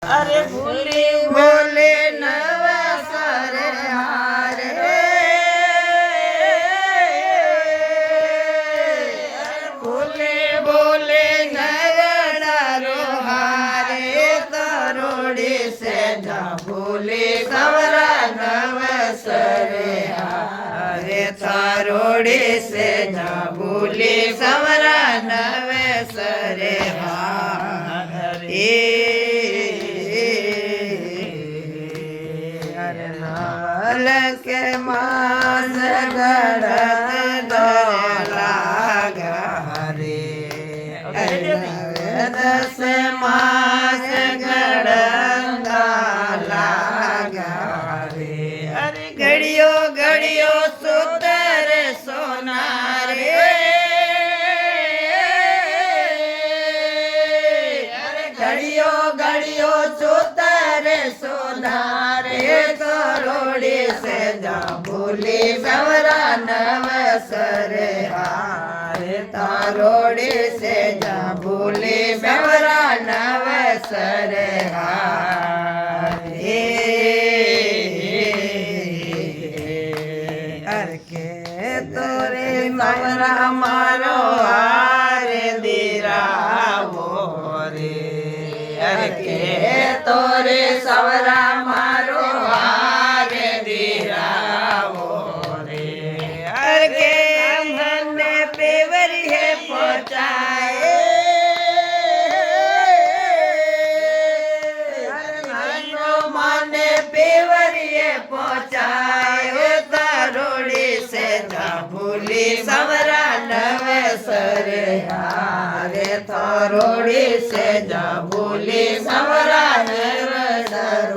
अरे भूली बोले नवसर हारे भूले बोले नगड़ो हारे तरोड़ी से जा भूले सवरा नवसर हारे तरोड़ी से जा भूले सवरा नवसर हारे के मास गड़त लाग रे दस मास गड़त लाग रे अरे घड़ियो घड़ियो सुतर सोना रे अरे घड़ियो घड़ियो सुतर सोना रे तरोड़ी से जा भूली सवरा नवसर हारे तरोड़ी से जा भूली सवरा नवसर हारे हर के तोरे सवरा मारो हारे दिरावो रे हर के तोरे सवरा मारो हारे दिरावो रे हर के मन पेवरी है पहुँचाए मन पेवरी है पहुँचाए तरोड़ी से जा भूली सवरा नवसर हारे तरोड़ी से जा भूली सवरा नवसर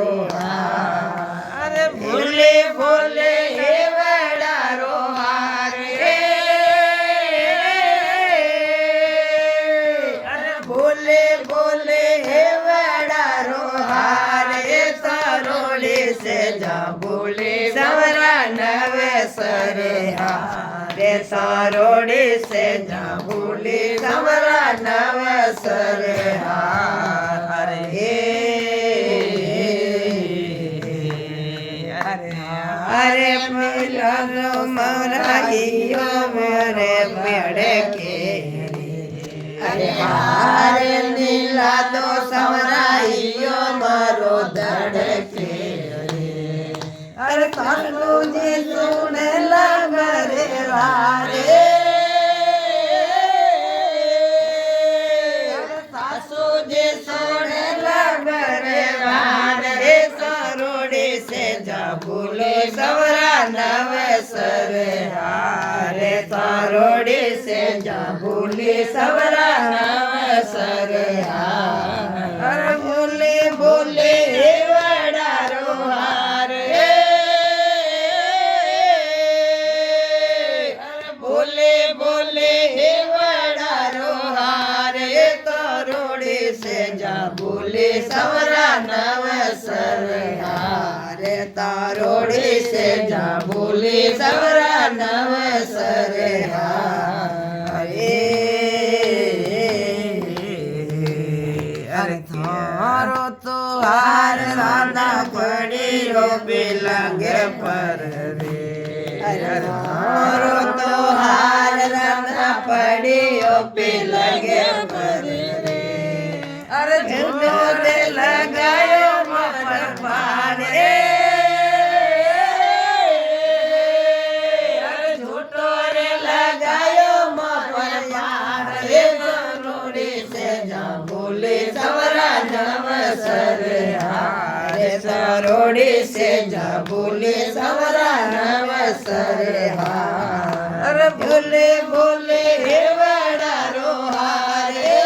अरे भूले भूले हे बड़ा रोहार रे अरे भूले भूले हे बड़ा रोहार रे तरोड़ी से जा भूले सवरा नवसर हारे तरोड़ी से जा भूले सवरा नवसर हारे अरे मिलो मराइयो मेरे पेड़ के अरे हारे नीला दो सवराइयो मारो दड़ के अरे कानू जी सुने लग रे वारे सासू जी सुने लग रे वारे तरोड़ी से जा भूले सवरा नवसर हारे तरोड़ी से जा भूले सवरा नवसर हारे भूले भूले बड़ा रोहार भोले भोले हे बड़ा रोहार तरोड़ी से जा भूले सवरा नवसर हारे तरोड़ी से जा भूले सवरा नवसर हारे अरे थारो तो हार राधा पड़ी रो बिलंगे पर रे अरे थारो तो हार राधा पड़ी रो बिलंगे पर रे अरे झुंडो दे लगायो मपर पाड़े अरे झूठो रे लगायो मपर पाड़े तरोड़ी से जा भूले सवरा नवसर हारे तरोड़ी से जा भूले सवरा नवसर हारे भूले भूले हे बड़ा रोहारे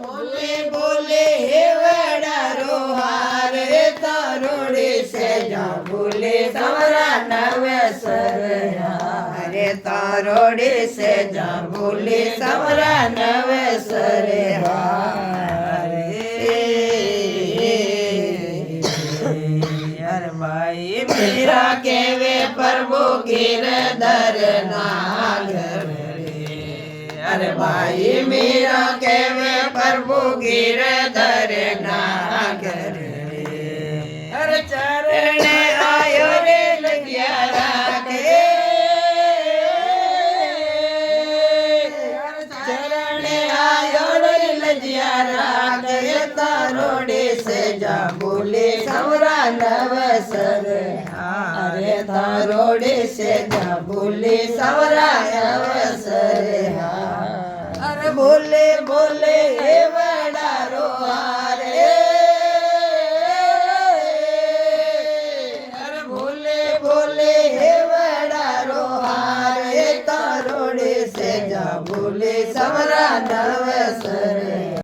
भूले भूले हे बड़ा रोहारे तरोड़ी से जा भूले सवरा नवसर हारे तरोड़ी से जा भूले सवरा नवसर हारे अरे भाई मेरा केवे प्रभु गिरधर नागर रे अरे भाई मेरा केवे गिरधर नागर अरे चरण आयो रे लगिया राखे चरण आयो रे लगिया राखे तारोड़े से जा बोले सवरा नवसर अरे तारोड़े से जा बोले सवरा नवसर अरे बोले बोले हे वडारो हारे अरे बोले बोले हे वडारो हारे तारोड़े से जा बोले सवरा नव